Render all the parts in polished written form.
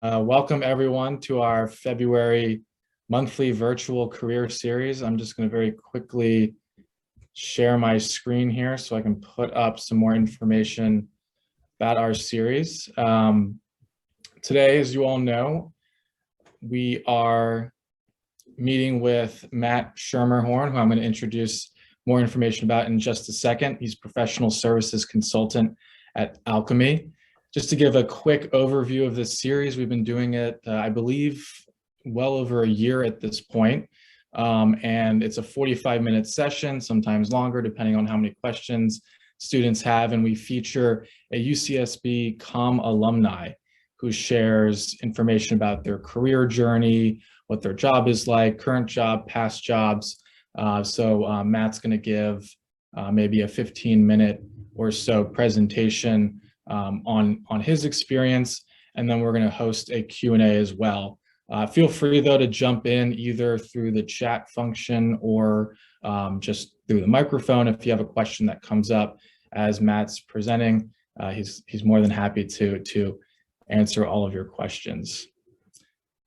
Welcome everyone to our February monthly virtual career series. I'm just going to very quickly share my screen here so I can put up some more information about our series. Today, as you all know, we are meeting with Matt Schermerhorn, who I'm going to introduce more information about in just a second. He's professional services consultant at Alchemy. Just to give a quick overview of this series, we've been doing it, I believe, well over a year at this point. And it's a 45-minute session, sometimes longer, depending on how many questions students have. And we feature a UCSB Comm Alumni who shares information about their career journey, what their job is like, current job, past jobs. So Matt's going to give maybe a 15-minute or so presentation on his experience, and then we're going to host a Q&A as well. Feel free though to jump in either through the chat function or just through the microphone if you have a question that comes up as Matt's presenting. He's more than happy to answer all of your questions.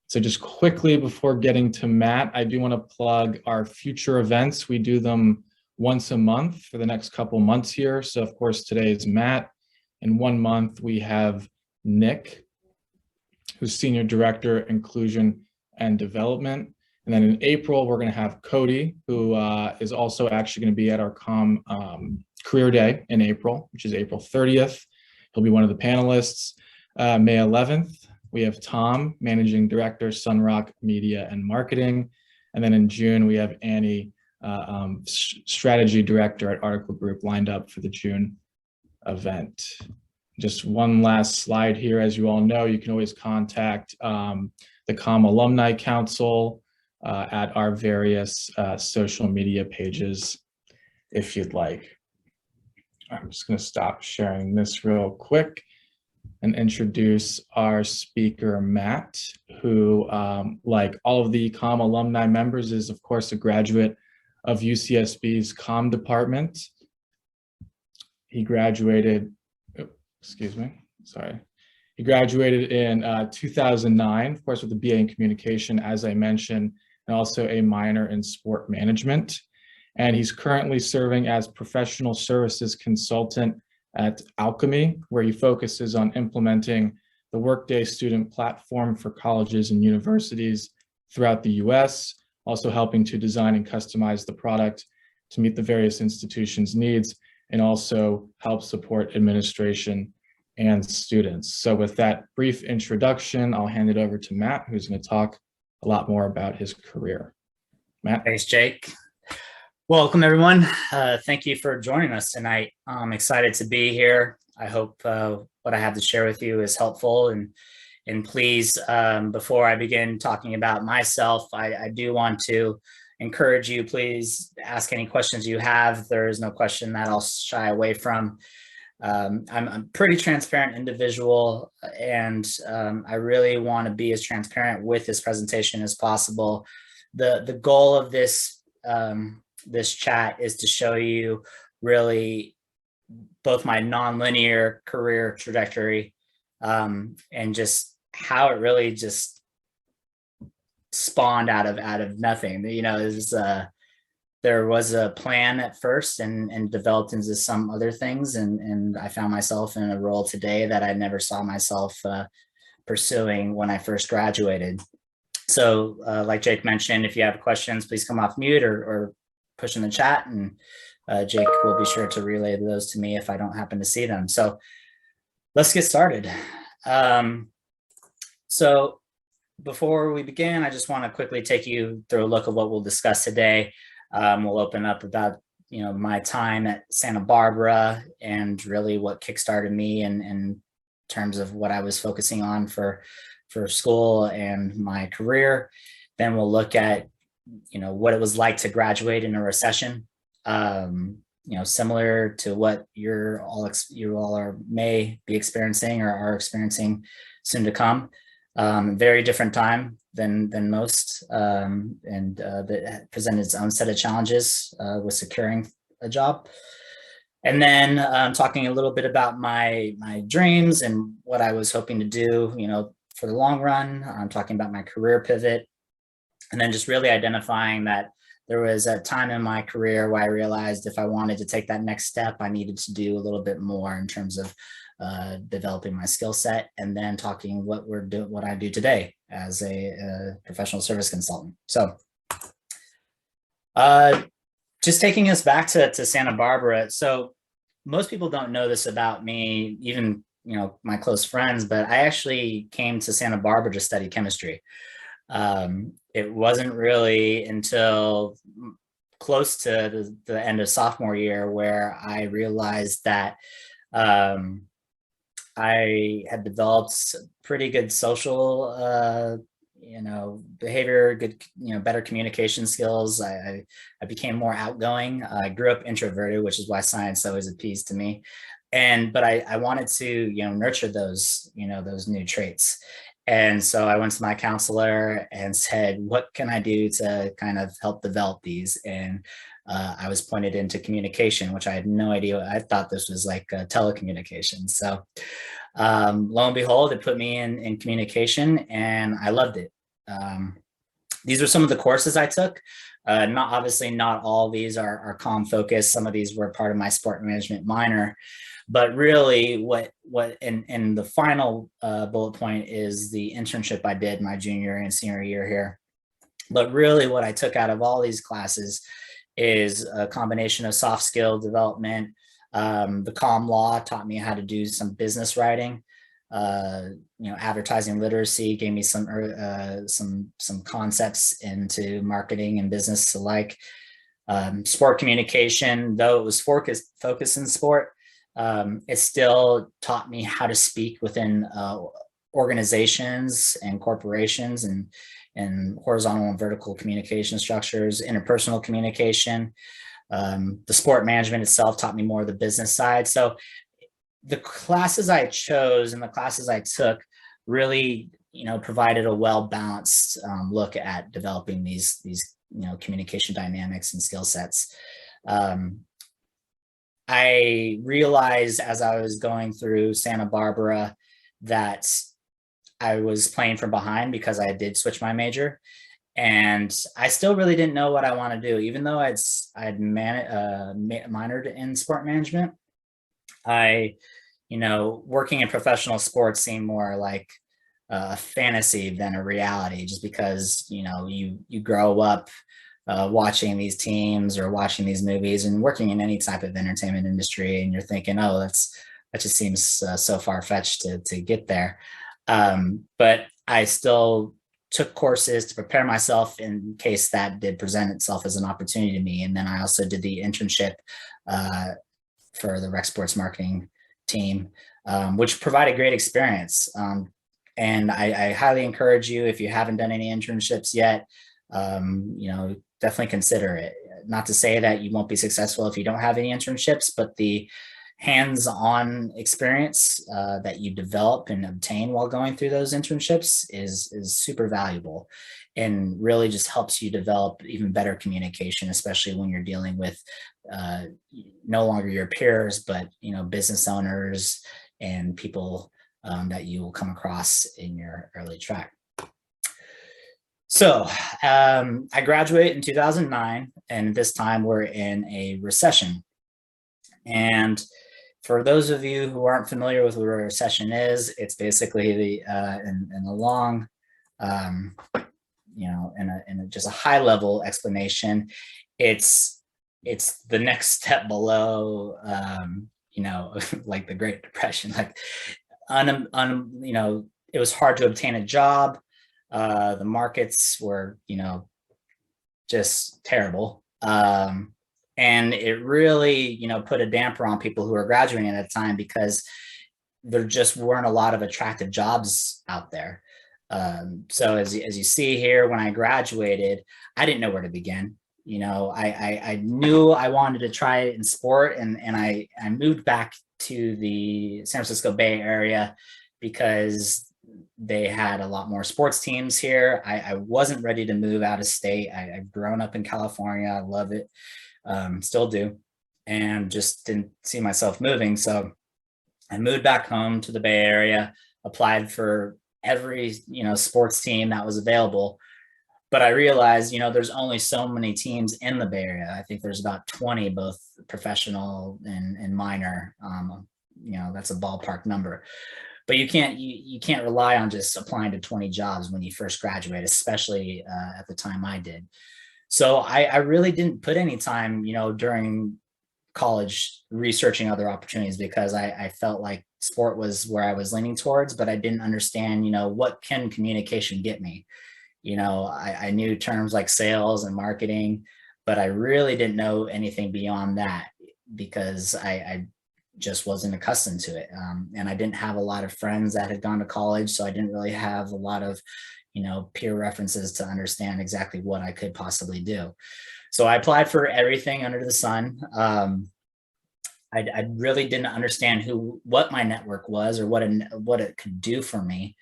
So just quickly before getting to Matt, I do want to plug our future events. We do them once a month for the next couple months here. So of course today is Matt. In 1 month, we have Nick, who's Senior Director, Inclusion and Development. And then in April, we're going to have Cody, who is also actually going to be at our Career Day in April, which is April 30th. He'll be one of the panelists. May 11th, we have Tom, Managing Director, Sunrock Media and Marketing. And then in June, we have Annie, Strategy Director at Article Group, lined up for the June event. Just one last slide here. As you all know, you can always contact the Comm Alumni Council at our various social media pages if you'd like. I'm just going to stop sharing this real quick and introduce our speaker, Matt, who, like all of the Comm Alumni members, is of course a graduate of UCSB's Comm department. He graduated, He graduated in 2009, of course, with a BA in communication, as I mentioned, and also a minor in sport management. And he's currently serving as professional services consultant at Alchemy, where he focuses on implementing the Workday student platform for colleges and universities throughout the US, also helping to design and customize the product to meet the various institutions' needs, and also help support administration and students. So with that brief introduction, I'll hand it over to Matt, who's going to talk a lot more about his career. Matt. Thanks, Jake. Welcome, everyone. Thank you for joining us tonight. I'm excited to be here. I hope what I have to share with you is helpful. And please, before I begin talking about myself, I do want to encourage you, please ask any questions you have. There is no question that I'll shy away from. I'm a pretty transparent individual, and I really want to be as transparent with this presentation as possible. The goal of this this chat is to show you really both my nonlinear career trajectory and just how it really just spawned out of nothing. You know, there was a plan at first and developed into some other things, and I found myself in a role today that I never saw myself pursuing when I first graduated. So like Jake mentioned, if you have questions, please come off mute or push in the chat, and Jake will be sure to relay those to me if I don't happen to see them. So let's get started. So before we begin, I just want to quickly take you through a look at what we'll discuss today. We'll open up about my time at Santa Barbara and really what kickstarted me in terms of what I was focusing on for school and my career. Then we'll look at what it was like to graduate in a recession, similar to what you all may be experiencing or are experiencing soon to come. Very different time than most, and that presented its own set of challenges with securing a job. And then talking a little bit about my dreams and what I was hoping to do, for the long run. I'm talking about my career pivot, and then just really identifying that there was a time in my career where I realized if I wanted to take that next step, I needed to do a little bit more in terms of developing my skill set, and then talking what I do today as a professional service consultant. So just taking us back to Santa Barbara. So most people don't know this about me, even my close friends, but I actually came to Santa Barbara to study chemistry. It wasn't really until close to the end of sophomore year where I realized that I had developed pretty good social behavior, good, better communication skills. I became more outgoing. I grew up introverted, which is why science always appeased to me. But I wanted to, nurture those, those new traits. And so I went to my counselor and said, what can I do to kind of help develop these? And I was pointed into communication, which I had no idea. I thought this was like telecommunications. So lo and behold, it put me in communication, and I loved it. These were some of the courses I took. Obviously not all of these are comm focused. Some of these were part of my sport management minor. But really and the final bullet point is the internship I did my junior and senior year here. But really what I took out of all these classes is a combination of soft skill development. The comm law taught me how to do some business writing. Advertising literacy gave me some concepts into marketing and business alike. Sport communication, though it was focused in sport, it still taught me how to speak within organizations and corporations and horizontal and vertical communication structures, interpersonal communication. The sport management itself taught me more of the business side. So the classes I chose and the classes I took really, provided a well-balanced look at developing these communication dynamics and skill sets. I realized as I was going through Santa Barbara that I was playing from behind because I did switch my major, and I still really didn't know what I want to do. Even though I'd minored in sport management, working in professional sports seemed more like a fantasy than a reality, just because, you grow up watching these teams or watching these movies and working in any type of entertainment industry, and you're thinking, oh, that just seems so far-fetched to get there. But I still took courses to prepare myself in case that did present itself as an opportunity to me. And then I also did the internship for the rec sports marketing team, which provided great experience. And I highly encourage you, if you haven't done any internships yet, definitely consider it. Not to say that you won't be successful if you don't have any internships, but the hands-on experience that you develop and obtain while going through those internships is super valuable, and really just helps you develop even better communication, especially when you're dealing with no longer your peers, but business owners and people that you will come across in your early track. So I graduated in 2009, and at this time we're in a recession. And for those of you who aren't familiar with what a recession is, it's basically in a long, in just a high level explanation, it's the next step below, like the Great Depression. Like, it was hard to obtain a job. The markets were, just terrible. And it really, put a damper on people who were graduating at that time, because there just weren't a lot of attractive jobs out there. So as you see here, when I graduated, I didn't know where to begin. I knew I wanted to try it in sport, and I moved back to the San Francisco Bay Area because they had a lot more sports teams here. I wasn't ready to move out of state. I've grown up in California. I love it. Still do, and just didn't see myself moving. So I moved back home to the Bay Area, applied for every, sports team that was available. But I realized, there's only so many teams in the Bay Area. I think there's about 20, both professional and minor. That's a ballpark number. But you can't rely on just applying to 20 jobs when you first graduate, especially at the time I did. So I really didn't put any time, during college researching other opportunities, because I felt like sport was where I was leaning towards, but I didn't understand, what can communication get me? I knew terms like sales and marketing, but I really didn't know anything beyond that, because I just wasn't accustomed to it. And I didn't have a lot of friends that had gone to college, so I didn't really have a lot of, peer references to understand exactly what I could possibly do. So I applied for everything under the sun. I really didn't understand what my network was, or what it could do for me.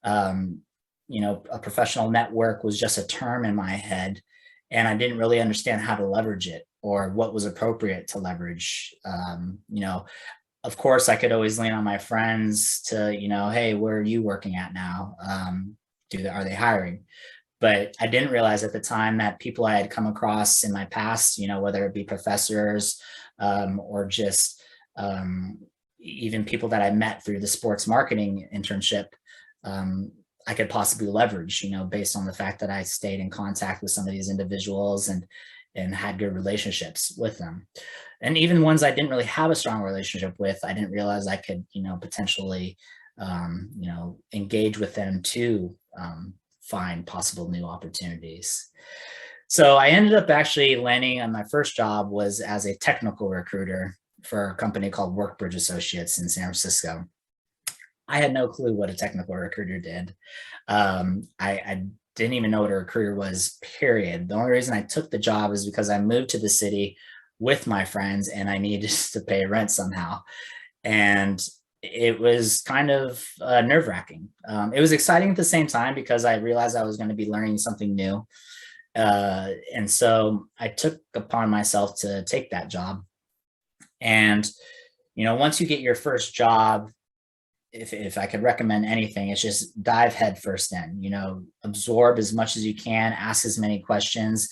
A professional network was just a term in my head, and I didn't really understand how to leverage it, or what was appropriate to leverage. Of course, I could always lean on my friends to, hey, where are you working at now? Are they hiring? But I didn't realize at the time that people I had come across in my past, whether it be professors, or just even people that I met through the sports marketing internship, I could possibly leverage, based on the fact that I stayed in contact with some of these individuals and had good relationships with them. And even ones I didn't really have a strong relationship with, I didn't realize I could, potentially, engage with them to find possible new opportunities. So I ended up actually landing on my first job was as a technical recruiter for a company called Workbridge Associates in San Francisco. I had no clue what a technical recruiter did. I didn't even know what a recruiter was, period. The only reason I took the job is because I moved to the city with my friends and I needed to pay rent somehow. And it was kind of nerve-wracking. It was exciting at the same time because I realized I was going to be learning something new. And so I took upon myself to take that job. And, once you get your first job, if I could recommend anything, it's just dive headfirst in, absorb as much as you can, ask as many questions,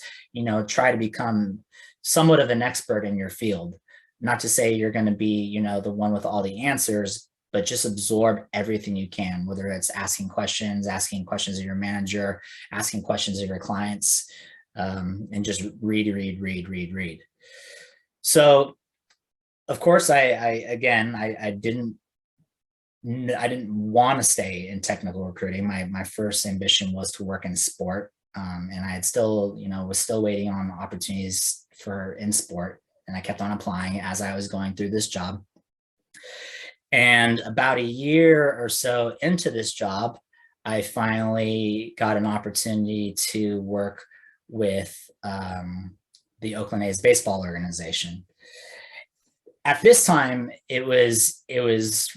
try to become somewhat of an expert in your field. Not to say you're going to be, the one with all the answers, but just absorb everything you can, whether it's asking questions of your manager, asking questions of your clients, and just read. So, of course, I didn't want to stay in technical recruiting. My first ambition was to work in sport. And I had still, was still waiting on opportunities in sport. And I kept on applying as I was going through this job. And about a year or so into this job, I finally got an opportunity to work with the Oakland A's baseball organization. At this time, it was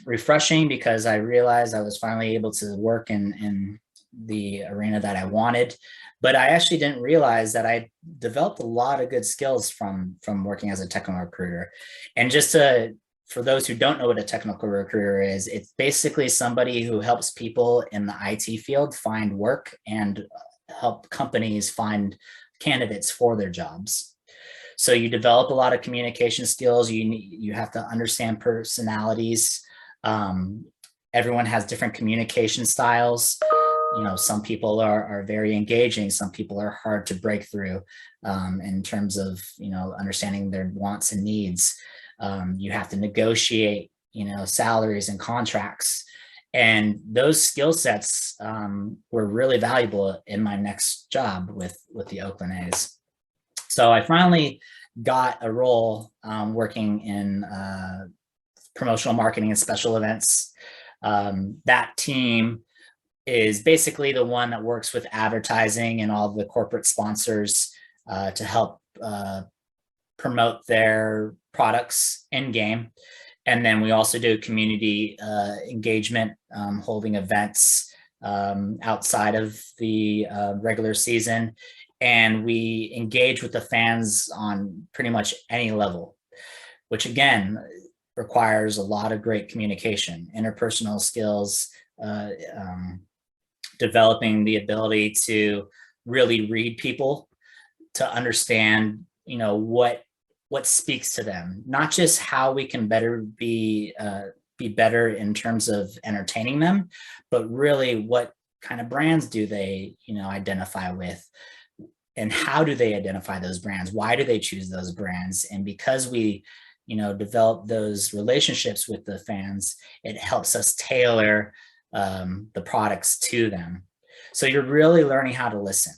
refreshing because I realized I was finally able to work in the arena that I wanted. But I actually didn't realize that I developed a lot of good skills from working as a technical recruiter. And for those who don't know what a technical recruiter is, it's basically somebody who helps people in the IT field find work and help companies find candidates for their jobs. So you develop a lot of communication skills. You have to understand personalities. Everyone has different communication styles. Some people are very engaging. Some people are hard to break through in terms of, understanding their wants and needs. You have to negotiate, salaries and contracts. And those skill sets were really valuable in my next job with the Oakland A's. So I finally got a role working in promotional marketing and special events. That team is basically the one that works with advertising and all the corporate sponsors to help promote their products in game. And then we also do community engagement, holding events outside of the regular season. And we engage with the fans on pretty much any level, which again requires a lot of great communication, interpersonal skills, developing the ability to really read people, to understand, what speaks to them, not just how we can better be better in terms of entertaining them, but really what kind of brands do they, identify with, and how do they identify those brands? Why do they choose those brands? And because we, develop those relationships with the fans, it helps us tailor the products to them. So you're really learning how to listen.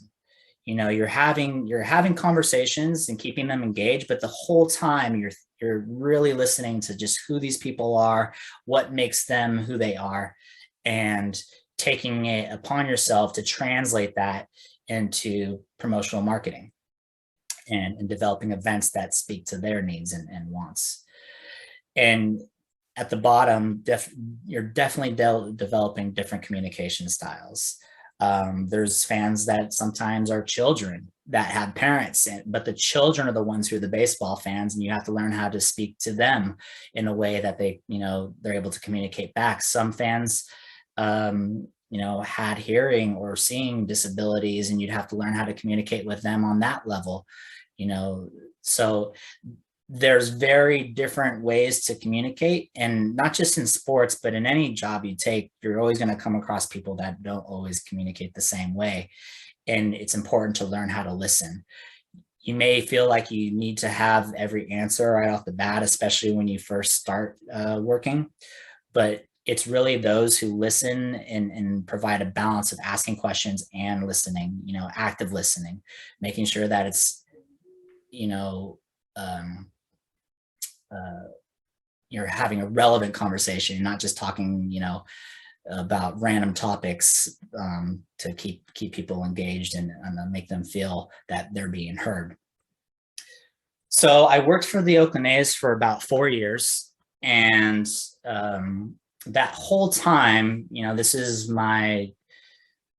You're having conversations and keeping them engaged, but the whole time you're really listening to just who these people are, what makes them who they are, and taking it upon yourself to translate that into promotional marketing and developing events that speak to their needs and wants. And at the bottom, you're definitely developing different communication styles. There's fans that sometimes are children that have parents, but the children are the ones who are the baseball fans, and you have to learn how to speak to them in a way that they're able to communicate back. Some fans, had hearing or seeing disabilities, and you'd have to learn how to communicate with them on that level, so there's very different ways to communicate, and not just in sports, but in any job you take, you're always going to come across people that don't always communicate the same way. And it's important to learn how to listen. You may feel like you need to have every answer right off the bat, especially when you first start working, but it's really those who listen and provide a balance of asking questions and listening, active listening, making sure that it's, you're having a relevant conversation, not just talking, about random topics to keep people engaged and make them feel that they're being heard. So I worked for the Oakland A's for about 4 years, and that whole time, this is my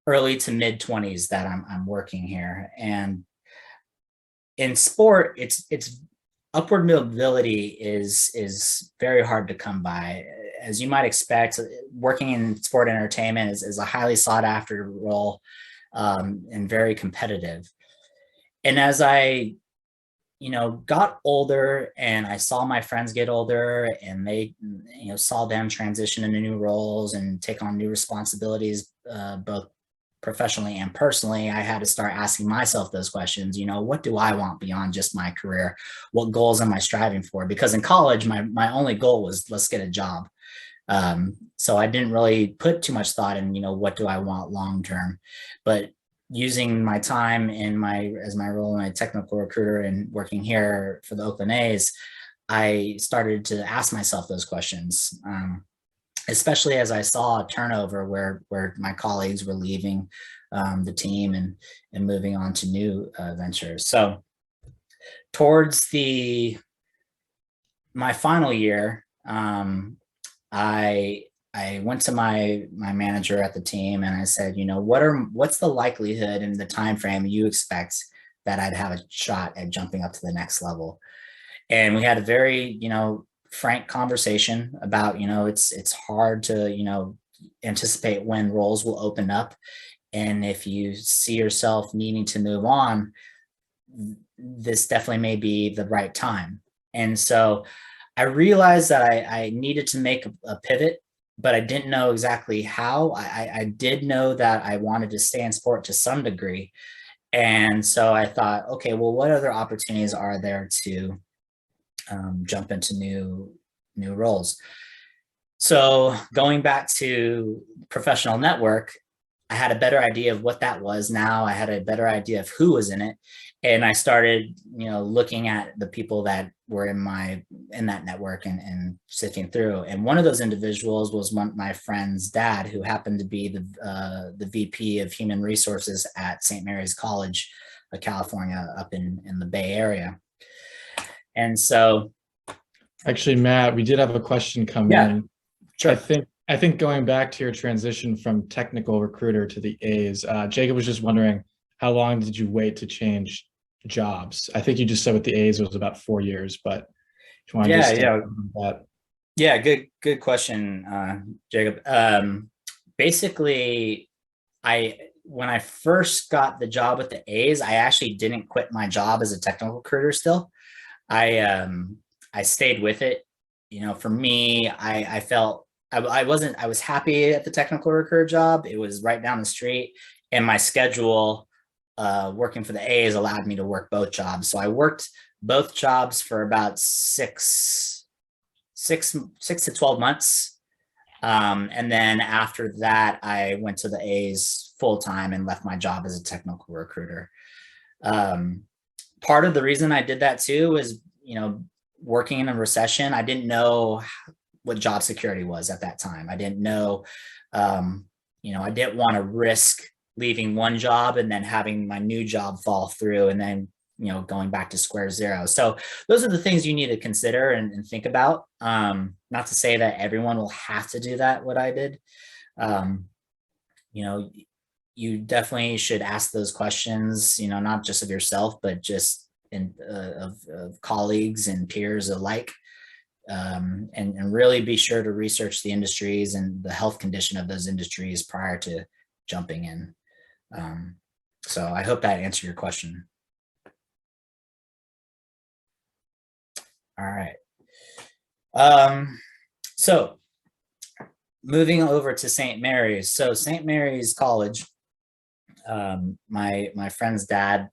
early to mid 20s that I'm working here. And in sport, it's upward mobility is very hard to come by. As you might expect, working in sport entertainment is a highly sought after role, and very competitive. And as I, got older and I saw my friends get older, and they, saw them transition into new roles and take on new responsibilities, both professionally and personally, I had to start asking myself those questions. What do I want beyond just my career? What goals am I striving for? Because in college, my only goal was, let's get a job. So I didn't really put too much thought in, what do I want long term? But using my time as my role in a technical recruiter and working here for the Oakland A's, I started to ask myself those questions. Especially as I saw a turnover where my colleagues were leaving the team and moving on to new ventures. So towards my final year, I went to my manager at the team and I said, what's the likelihood and the time frame you expect that I'd have a shot at jumping up to the next level? And we had a very, frank conversation about, it's hard to, anticipate when roles will open up. And if you see yourself needing to move on, this definitely may be the right time. And so I realized that I needed to make a pivot, but I didn't know exactly how. I did know that I wanted to stay in sport to some degree. And so I thought, okay, well, what other opportunities are there to jump into new roles? So going back to professional network, I had a better idea of what that was. Now I had a better idea of who was in it. And I started, looking at the people that were in that network and sifting through. And one of those individuals was my friend's dad, who happened to be the VP of Human Resources at St. Mary's College of California up in the Bay Area. And so, actually, Matt, we did have a question come in. Sure. I think going back to your transition from technical recruiter to the A's, Jacob was just wondering, how long did you wait to change jobs? I think you just said with the A's it was about 4 years, but if you want to that. Yeah, good question, Jacob. Basically, when I first got the job with the A's, I actually didn't quit my job as a technical recruiter still. I stayed with it. You know, for me, I felt I was happy at the technical recruiter job. It was right down the street, and my schedule working for the A's allowed me to work both jobs. So I worked both jobs for about six to 12 months. And then after that, I went to the A's full time and left my job as a technical recruiter. Part of the reason I did that too is, you know, working in a recession, I didn't know what job security was at that time. I didn't know, you know, I didn't want to risk leaving one job and then having my new job fall through and then, you know, going back to square zero. So those are the things you need to consider and think about. Not to say that everyone will have to do that, what I did. You know, you definitely should ask those questions, you know, not just of yourself, but just of colleagues and peers alike. And really be sure to research the industries and the health condition of those industries prior to jumping in. So I hope that answered your question. All right. So moving over to St. Mary's. So St. Mary's College, my friend's dad,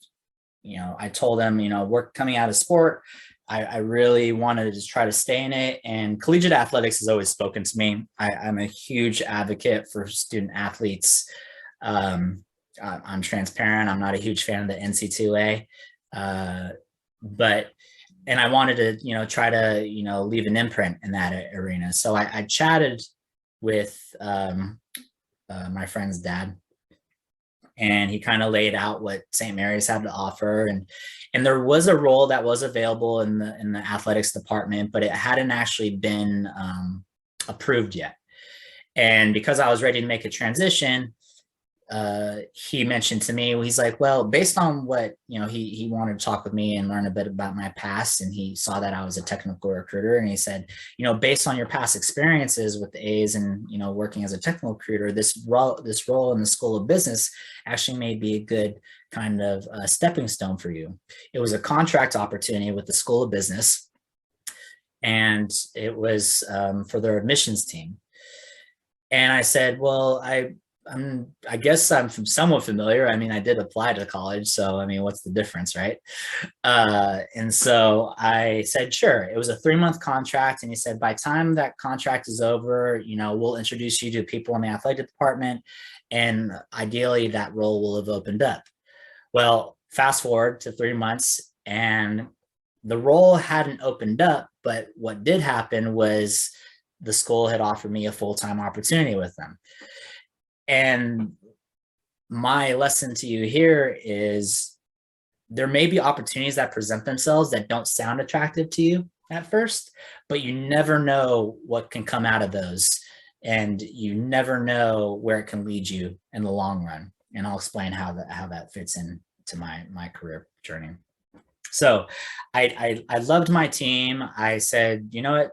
you know, I told him, you know, we're coming out of sport. I really wanted to try to stay in it, and collegiate athletics has always spoken to me. I'm a huge advocate for student athletes. I'm transparent. I'm not a huge fan of the NC2A, and I wanted to, you know, try to, you know, leave an imprint in that arena. So I chatted with my friend's dad, and he kind of laid out what St. Mary's had to offer, and there was a role that was available in the athletics department, but it hadn't actually been approved yet. And because I was ready to make a transition, he mentioned to me, he's like, well, based on what, you know, he wanted to talk with me and learn a bit about my past, and he saw that I was a technical recruiter, and he said, you know, based on your past experiences with the A's and, you know, working as a technical recruiter, this role in the School of Business actually may be a good kind of stepping stone for you. It was a contract opportunity with the School of Business, and it was for their admissions team. And I said, well, I guess I'm somewhat familiar. I mean, I did apply to college, so I mean, what's the difference, right? And so I said, sure. It was a 3-month contract, and he said, by the time that contract is over, you know, we'll introduce you to people in the athletic department, and ideally that role will have opened up. Well, fast forward to 3 months, and the role hadn't opened up, but what did happen was the school had offered me a full-time opportunity with them. And my lesson to you here is there may be opportunities that present themselves that don't sound attractive to you at first, but you never know what can come out of those. And you never know where it can lead you in the long run. And I'll explain how that fits into my career journey. So I loved my team. I said, you know what?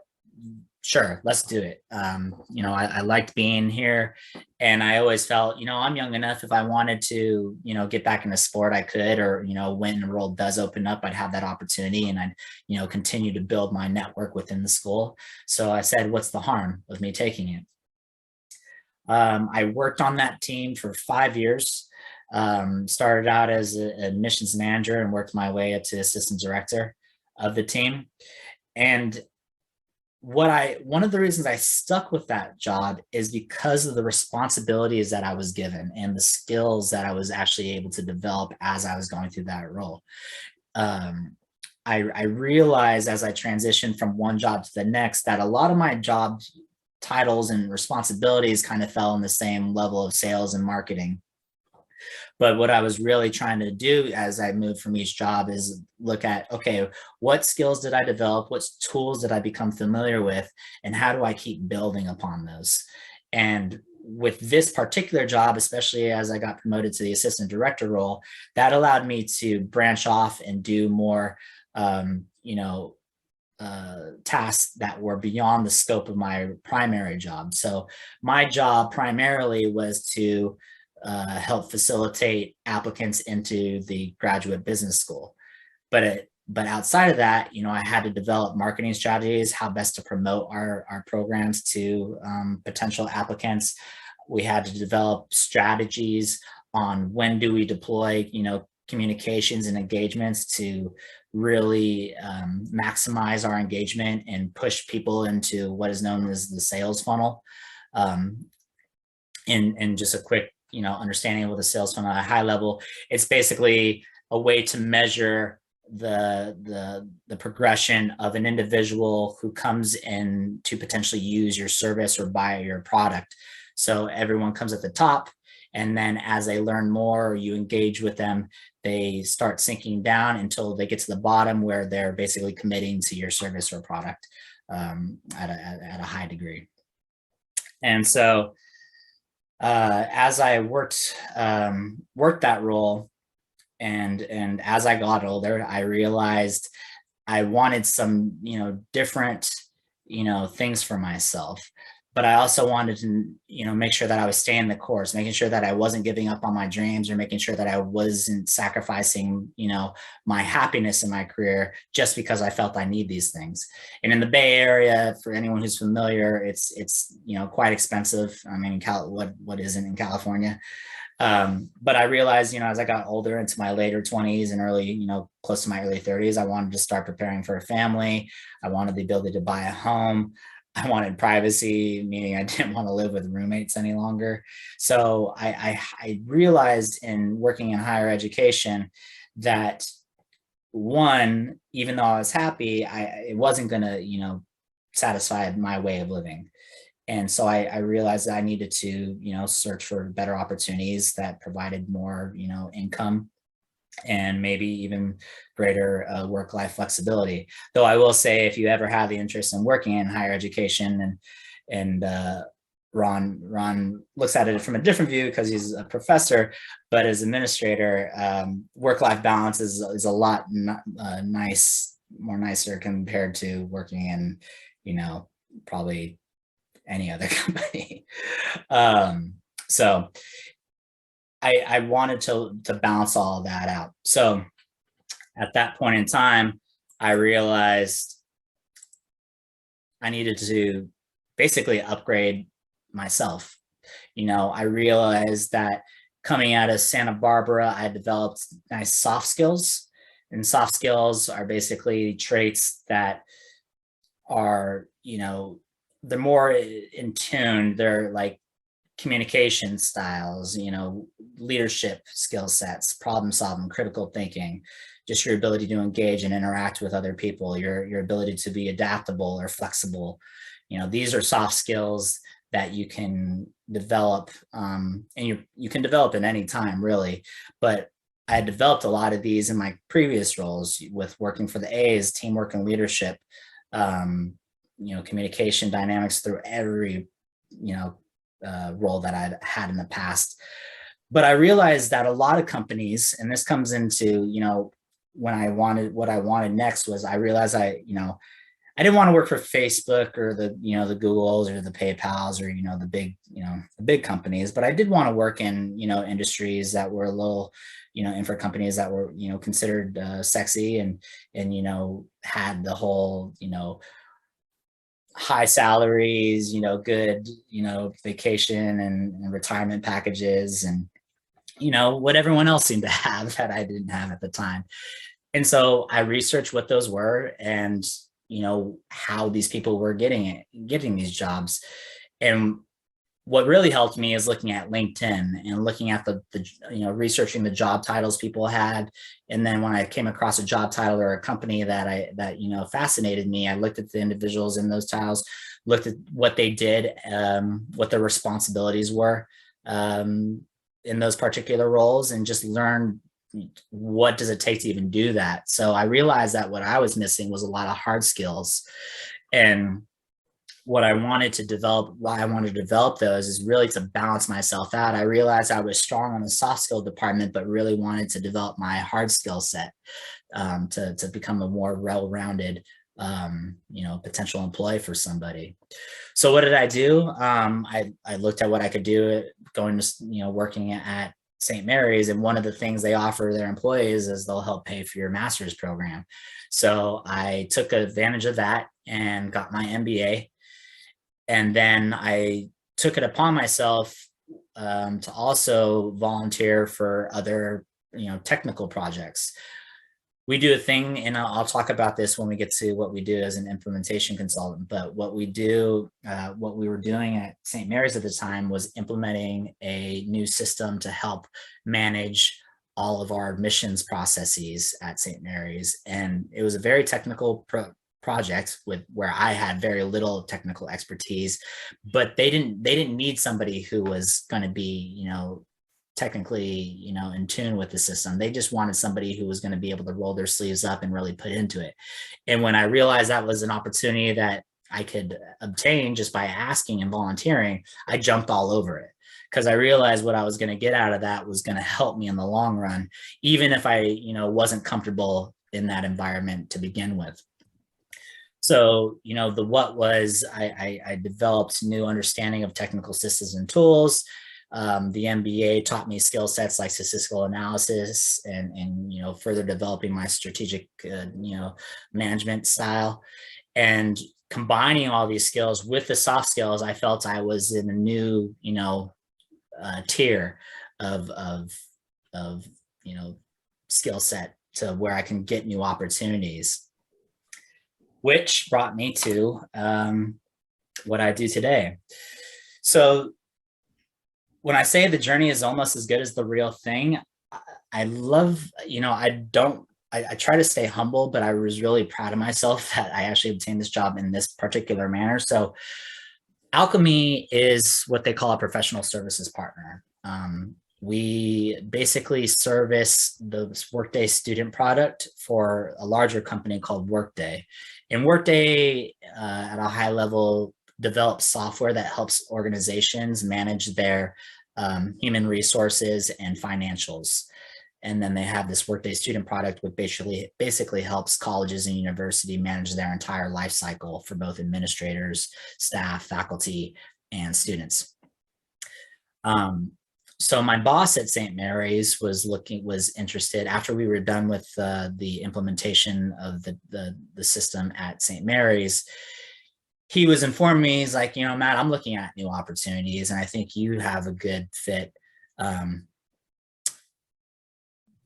Sure, let's do it. You know, I liked being here, and I always felt, you know, I'm young enough. If I wanted to, you know, get back into sport, I could, or, you know, when the role does open up, I'd have that opportunity, and I'd, you know, continue to build my network within the school. So I said, what's the harm of me taking it? I worked on that team for 5 years. Started out as an admissions manager and worked my way up to assistant director of the team. And one of the reasons I stuck with that job is because of the responsibilities that I was given and the skills that I was actually able to develop as I was going through that role. I realized as I transitioned from one job to the next that a lot of my job titles and responsibilities kind of fell in the same level of sales and marketing. But what I was really trying to do as I moved from each job is look at, okay, what skills did I develop? What tools did I become familiar with? And how do I keep building upon those? And with this particular job, especially as I got promoted to the assistant director role, that allowed me to branch off and do more, you know, tasks that were beyond the scope of my primary job. So my job primarily was to help facilitate applicants into the graduate business school. But outside of that, I had to develop marketing strategies, how best to promote our programs to potential applicants. We had to develop strategies on when do we deploy, communications and engagements to really maximize our engagement and push people into what is known as the sales funnel. And just a quick, understanding of what the sales funnel at a high level, it's basically a way to measure the progression of an individual who comes in to potentially use your service or buy your product. So everyone comes at the top, and then as they learn more, or you engage with them, they start sinking down until they get to the bottom where they're basically committing to your service or product at a high degree. And so as I worked that role, and as I got older, I realized I wanted some, different, things for myself. But I also wanted to, make sure that I was staying the course, making sure that I wasn't giving up on my dreams, or making sure that I wasn't sacrificing, my happiness in my career just because I felt I need these things. And in the Bay Area, for anyone who's familiar, it's quite expensive. I mean, what isn't in California? But I realized, as I got older into my later 20s and early, close to my early 30s, I wanted to start preparing for a family. I wanted the ability to buy a home. I wanted privacy, meaning I didn't want to live with roommates any longer. So I realized in working in higher education that, one, even though I was happy, it wasn't going to, satisfy my way of living. And so I realized that I needed to, search for better opportunities that provided more, income and maybe even greater work-life flexibility. Though I will say, if you ever have the interest in working in higher education, and Ron looks at it from a different view because he's a professor, but as administrator, work-life balance is a lot more nicer compared to working in, probably any other company. So I wanted to balance all of that out. So at that point in time, I realized I needed to basically upgrade myself. I realized that coming out of Santa Barbara, I developed nice soft skills, and soft skills are basically traits that are, they're more in tune. They're like communication styles, leadership skill sets, problem solving, critical thinking, just your ability to engage and interact with other people, your ability to be adaptable or flexible. These are soft skills that you can develop, and you can develop at any time, really. But I had developed a lot of these in my previous roles with working for the A's, teamwork and leadership, communication dynamics through every, role that I'd had in the past. But I realized that a lot of companies, and this comes into, what I wanted next was, I realized I didn't want to work for Facebook or the Googles or the PayPals or, the big companies, but I did want to work in, industries that were a little, infra companies that were, considered sexy and, had the whole, high salaries, good, vacation and retirement packages, and, what everyone else seemed to have that I didn't have at the time. And so I researched what those were and, how these people were getting these jobs. And what really helped me is looking at LinkedIn and looking at the researching the job titles people had. And then when I came across a job title or a company that fascinated me, I looked at the individuals in those titles, looked at what they did, what their responsibilities were in those particular roles, and just learned what does it take to even do that. So I realized that what I was missing was a lot of hard skills. And what I wanted to develop, why I wanted to develop those, is really to balance myself out. I realized I was strong on the soft skill department, but really wanted to develop my hard skill set to become a more well-rounded, potential employee for somebody. So what did I do? I looked at what I could do going to, working at St. Mary's, and one of the things they offer their employees is they'll help pay for your master's program. So I took advantage of that and got my MBA. And then I took it upon myself to also volunteer for other, technical projects. We do a thing, and I'll talk about this when we get to what we do as an implementation consultant, but what we do, what we were doing at St. Mary's at the time was implementing a new system to help manage all of our admissions processes at St. Mary's. And it was a very technical project where I had very little technical expertise, but they didn't need somebody who was going to be, technically, in tune with the system. They just wanted somebody who was going to be able to roll their sleeves up and really put into it. And when I realized that was an opportunity that I could obtain just by asking and volunteering, I jumped all over it, because I realized what I was going to get out of that was going to help me in the long run, even if I, wasn't comfortable in that environment to begin with. So, the what was, I developed new understanding of technical systems and tools. The MBA taught me skill sets like statistical analysis and further developing my strategic, management style. And combining all these skills with the soft skills, I felt I was in a new, tier of skill set to where I can get new opportunities, which brought me to what I do today. So when I say the journey is almost as good as the real thing, I love, I try to stay humble, but I was really proud of myself that I actually obtained this job in this particular manner. So Alchemy is what they call a professional services partner. We basically service the Workday student product for a larger company called Workday. And Workday, at a high level, develops software that helps organizations manage their human resources and financials. And then they have this Workday student product, which basically helps colleges and universities manage their entire life cycle for both administrators, staff, faculty, and students. So my boss at St. Mary's was interested after we were done with the implementation of the system at St. Mary's. He was informing me, he's like, Matt, I'm looking at new opportunities, and I think you have a good fit. And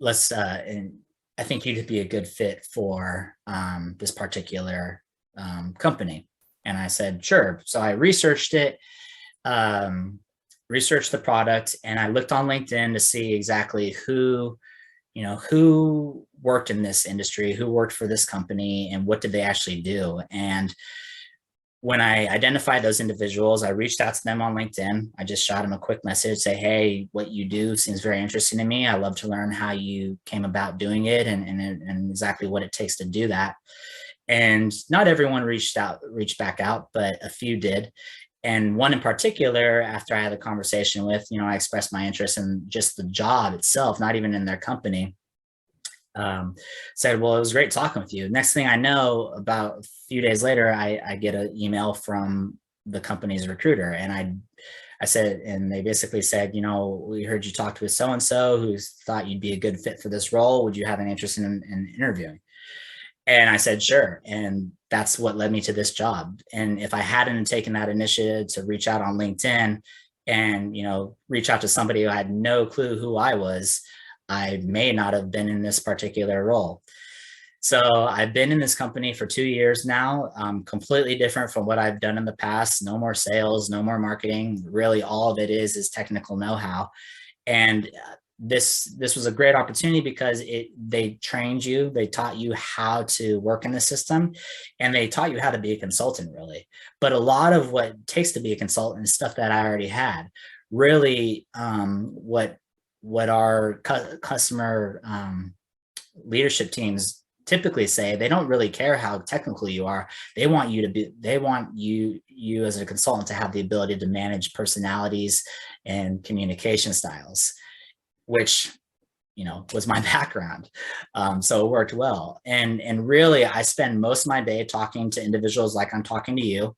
I think you'd be a good fit for this particular company. And I said, sure. So I researched it, researched the product, and I looked on LinkedIn to see exactly who worked in this industry, who worked for this company, and what did they actually do. And when I identified those individuals, I reached out to them on LinkedIn. I just shot them a quick message, say, hey, what you do seems very interesting to me. I love to learn how you came about doing it and exactly what it takes to do that. And not everyone reached back out, but a few did. And one in particular, after I had a conversation with, I expressed my interest in just the job itself, not even in their company. Said, well, it was great talking with you. Next thing I know, about a few days later, I get an email from the company's recruiter, and I said, and they basically said, we heard you talked with so-and-so who thought you'd be a good fit for this role. Would you have an interest in interviewing? And I said, sure. And that's what led me to this job. And if I hadn't taken that initiative to reach out on LinkedIn and, reach out to somebody who had no clue who I was, I may not have been in this particular role. So I've been in this company for 2 years now, completely different from what I've done in the past. No more sales, no more marketing. Really, all of it is technical know-how. And this was a great opportunity because they trained you, they taught you how to work in the system, and they taught you how to be a consultant, really. But a lot of what it takes to be a consultant is stuff that I already had. Really, what our customer leadership teams typically say, they don't really care how technical you are. They want you as a consultant to have the ability to manage personalities and communication styles, which, was my background. So it worked well. And really, I spend most of my day talking to individuals like I'm talking to you,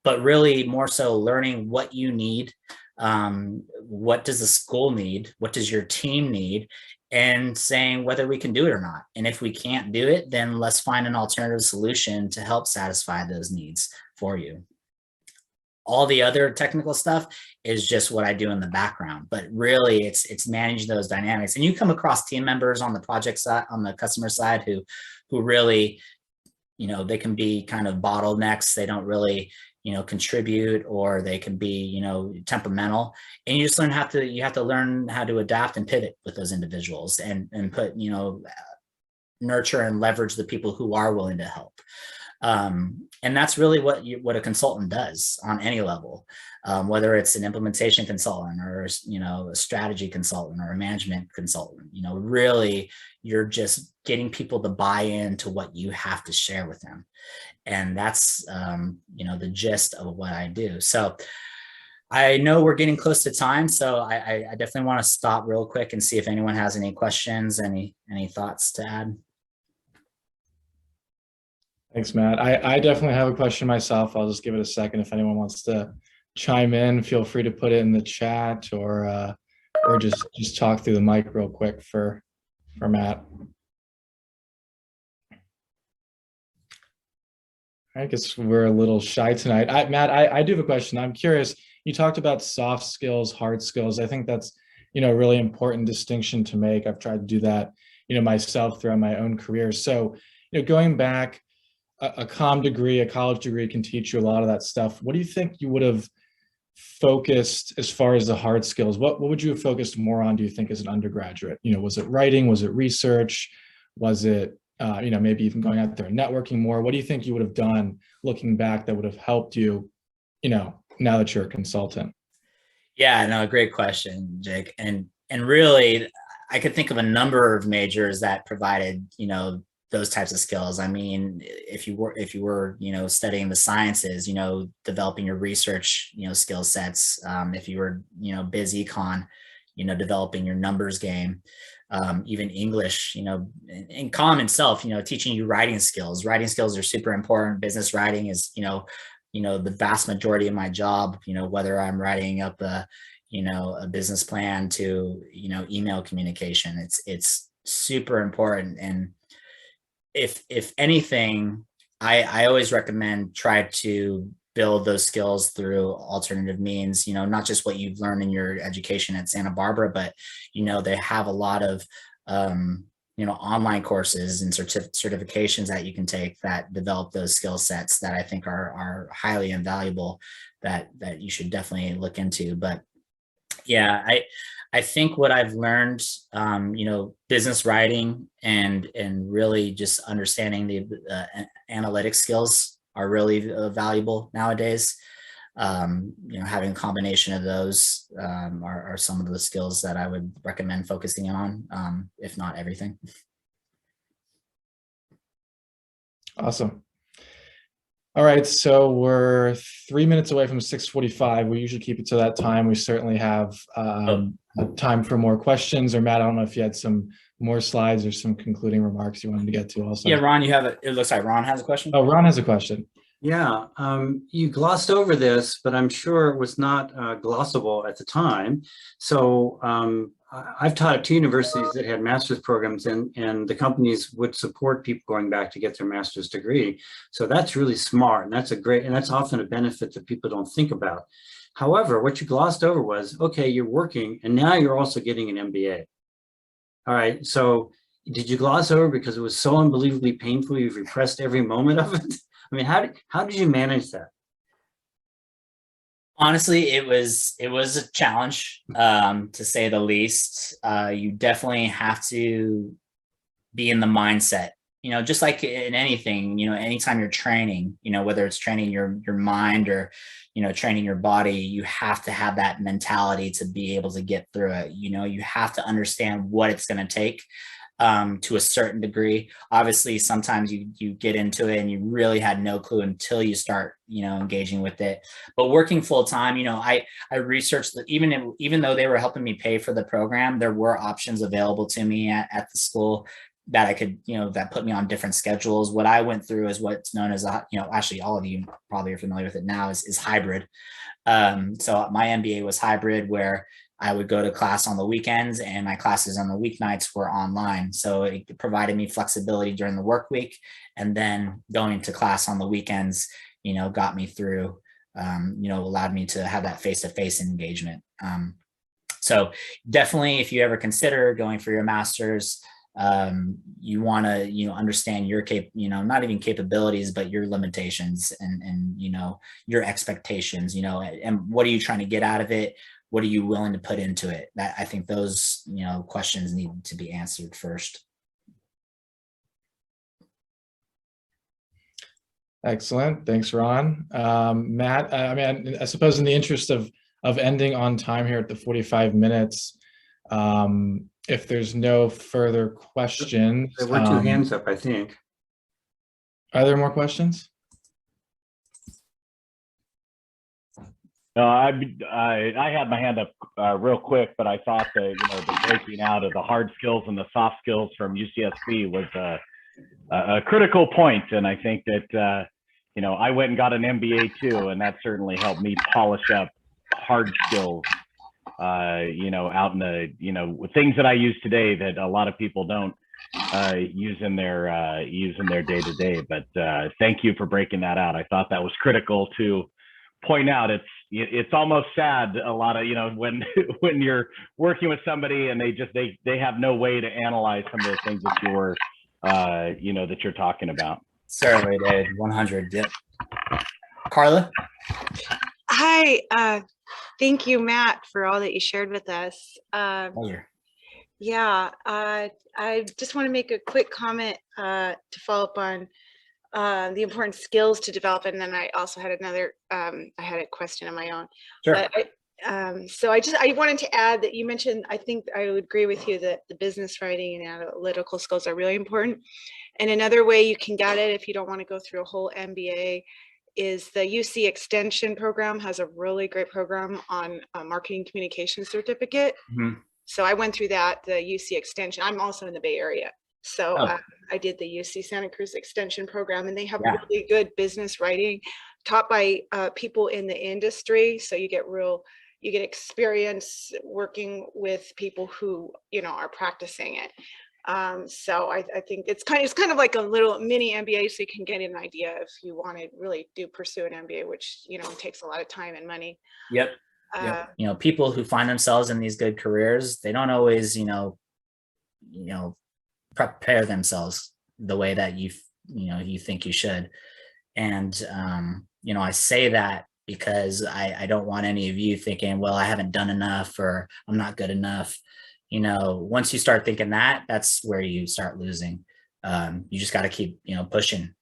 but really more so learning what you need, what does the school need? What does your team need? And saying whether we can do it or not. And if we can't do it, then let's find an alternative solution to help satisfy those needs for you. All the other technical stuff is just what I do in the background, but really it's managing those dynamics. And you come across team members on the project side, on the customer side, who really, they can be kind of bottlenecks. They don't really, contribute, or they can be, temperamental. And you just you have to learn how to adapt and pivot with those individuals, and put, nurture and leverage the people who are willing to help. And that's really what a consultant does on any level, whether it's an implementation consultant, or, a strategy consultant, or a management consultant. Really, you're just getting people to buy into what you have to share with them. And that's, the gist of what I do. So I know we're getting close to time, so I definitely want to stop real quick and see if anyone has any questions, any thoughts to add. Thanks, Matt. I definitely have a question myself. I'll just give it a second. If anyone wants to chime in, feel free to put it in the chat, or just talk through the mic real quick for Matt. I guess we're a little shy tonight. Matt, I do have a question. I'm curious. You talked about soft skills, hard skills. I think that's, a really important distinction to make. I've tried to do that, myself throughout my own career. So, going back, a comm degree, a college degree can teach you a lot of that stuff. What do you think you would have focused as far as the hard skills? What would you have focused more on, do you think, as an undergraduate? Was it writing? Was it research? Was it, maybe even going out there and networking more? What do you think you would have done looking back that would have helped you, now that you're a consultant? Yeah, no, great question, Jake. And really, I could think of a number of majors that provided, those types of skills. I mean, if you were, studying the sciences, developing your research, skill sets. If you were, biz econ, developing your numbers game. Even English, in comm itself, teaching you writing skills. Writing skills are super important. Business writing is, the vast majority of my job, whether I'm writing up a business plan to, email communication, it's super important. And if anything, I always recommend try to build those skills through alternative means, not just what you've learned in your education at Santa Barbara, but, they have a lot of, online courses and certifications that you can take that develop those skill sets that I think are highly invaluable, that you should definitely look into. But yeah, I think what I've learned, business writing and really just understanding the analytic skills are really valuable nowadays. Having a combination of those are some of the skills that I would recommend focusing on, if not everything. Awesome. All right, so we're 3 minutes away from 6:45. We usually keep it to that time. We certainly have time for more questions. Or Matt, I don't know if you had some more slides or some concluding remarks you wanted to get to also. Yeah, Ron, it looks like Ron has a question. Oh, Ron has a question. Yeah, you glossed over this, but I'm sure it was not glossable at the time. So I've taught at 2 universities that had master's programs, and the companies would support people going back to get their master's degree. So that's really smart, and that's often a benefit that people don't think about. However, what you glossed over was, okay, you're working, and now you're also getting an MBA. All right, so did you gloss over because it was so unbelievably painful, you've repressed every moment of it? I mean, how did you manage that? Honestly, it was a challenge, to say the least. You definitely have to be in the mindset, just like in anything, anytime you're training, whether it's training your mind or, training your body, you have to have that mentality to be able to get through it. You have to understand what it's going to take. To a certain degree. Obviously, sometimes you get into it and you really had no clue until you start, engaging with it. But working full time, I researched that even though they were helping me pay for the program, there were options available to me at the school that I could, that put me on different schedules. What I went through is what's known as, actually all of you probably are familiar with it now, is hybrid. So my MBA was hybrid, where I would go to class on the weekends and my classes on the weeknights were online. So it provided me flexibility during the work week, and then going to class on the weekends, got me through, allowed me to have that face-to-face engagement. So definitely, if you ever consider going for your master's, you want to, understand your not even capabilities, but your limitations and your expectations, and what are you trying to get out of it? What are you willing to put into it? That, I think those, questions need to be answered first. Excellent. Thanks, Ron. Matt, I suppose in the interest of ending on time here at the 45 minutes, if there's no further questions. There were two hands up, I think. Are there more questions? No, I had my hand up real quick, but I thought that the breaking out of the hard skills and the soft skills from UCSB was a critical point, and I think that I went and got an MBA too, and that certainly helped me polish up hard skills. Out in the things that I use today that a lot of people don't use in their day to day. But thank you for breaking that out. I thought that was critical to point out. It's almost sad a lot of when you're working with somebody and they have no way to analyze some of the things that you're that you're talking about. Certainly, Dave. 100. Yep. Carla. Hi. Thank you, Matt, for all that you shared with us. Yeah, I just want to make a quick comment to follow up on the important skills to develop, and then I also had another. I had a question of my own. Sure. But so I wanted to add that you mentioned. I think I would agree with you that the business writing and analytical skills are really important. And another way you can get it, if you don't want to go through a whole MBA, is the UC Extension program has a really great program on a marketing communication certificate. Mm-hmm. So I went through that, the UC Extension. I'm also in the Bay Area. So I did the UC Santa Cruz Extension program, and they have really good business writing taught by people in the industry. So you get experience working with people who, are practicing it. So I think it's kind of like a little mini MBA, so you can get an idea if you want to really pursue an MBA, which takes a lot of time and money. Yep. People who find themselves in these good careers, they don't always prepare themselves the way that you think you should. And I say that because I don't want any of you thinking, well, I haven't done enough or I'm not good enough. Once you start thinking that, that's where you start losing. You just got to keep, pushing.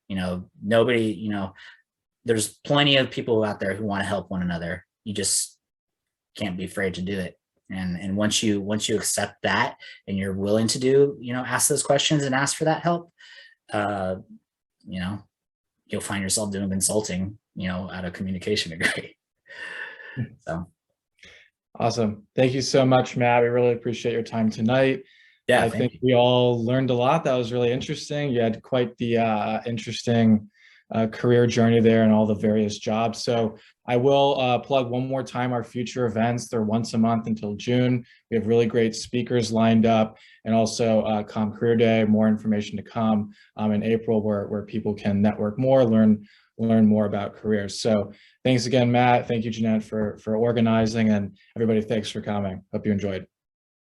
Nobody, there's plenty of people out there who want to help one another. You just can't be afraid to do it. And once you accept that and you're willing to do, ask those questions and ask for that help, you'll find yourself doing consulting, at a communication degree. So. Awesome. Thank you so much, Matt. We really appreciate your time tonight. Yeah, I think we all learned a lot. That was really interesting. You had quite the interesting career journey there and all the various jobs. So I will plug one more time our future events. They're once a month until June. We have really great speakers lined up, and also Comm Career Day, more information to come in April where people can network more, learn more about careers. So thanks again, Matt. Thank you, Jeanette, for organizing, and everybody, thanks for coming. Hope you enjoyed.